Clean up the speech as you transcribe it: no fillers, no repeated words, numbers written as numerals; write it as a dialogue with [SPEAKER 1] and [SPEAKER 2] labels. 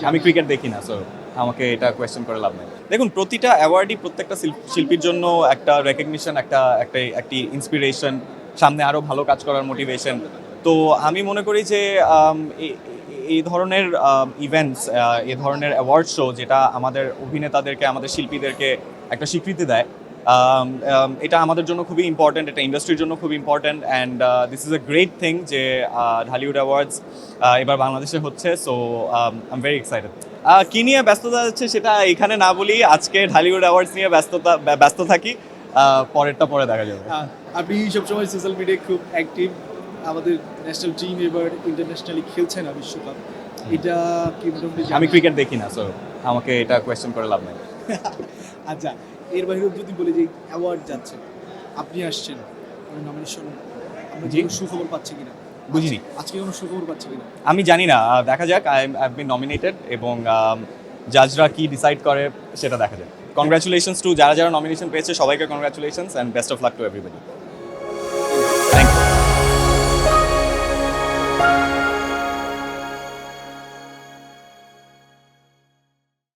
[SPEAKER 1] আমি ক্রিকেট দেখি না, সো আমাকে এটা কোয়েশ্চেন করে লাভ নেই। দেখুন, প্রতিটা অ্যাওয়ার্ডই প্রত্যেকটা শিল্পীর জন্য একটা রেকগনিশন, একটি ইন্সপিরেশন, সামনে আরও ভালো কাজ করার মোটিভেশন। তো আমি মনে করি যে এই ধরনের ইভেন্টস, এই ধরনের অ্যাওয়ার্ড শো যেটা আমাদের অভিনেতাদেরকে, আমাদের শিল্পীদেরকে একটা স্বীকৃতি দেয়, এটা আমাদের জন্য খুবই ইম্পর্ট্যান্ট, এটা ইন্ডাস্ট্রির জন্য খুব important. And this is a great thing যে ঢালিউড অ্যাওয়ার্ডস এবার বাংলাদেশে হচ্ছে। So I am very excited. কি নিয়ে ব্যস্ততা যাচ্ছে সেটা এখানে না বলি, আজকে ঢালিউড অ্যাওয়ার্ডস নিয়ে ব্যস্ত থাকি, পরেরটা পরে দেখা যাবে।
[SPEAKER 2] আপনি সবসময় সোশ্যাল মিডিয়ায় খুব অ্যাক্টিভ। আমাদের ন্যাশনাল টিম এবার ইন্টারন্যাশনালি খেলছে না বিশ্বকাপ, এটা কি মোটামুটি
[SPEAKER 1] আমি ক্রিকেট দেখি না, সো আমাকে এটা কোয়েশ্চেন করে লাভ নেই।
[SPEAKER 2] আচ্ছা, এর বাইরেও যদি বলি যে অ্যাওয়ার্ড যাচ্ছে, আপনি আসছেন, নমিনেশন আমরা
[SPEAKER 1] জি?
[SPEAKER 2] কি সুখবর পাচ্ছি কিনা?
[SPEAKER 1] বুঝিনি।
[SPEAKER 2] আজকে কোনো সুখবর পাচ্ছি কিনা?
[SPEAKER 1] আমি জানি না, দেখা যাক। আই বিন নমিনেটেড এবং জাজরা কি ডিসাইড করে সেটা দেখা যাক। কংগ্রাচুলেশনস টু যারা যারা নমিনেশন পেয়েছে, সবাইকে congratulations and best of luck to everybody. Thank you.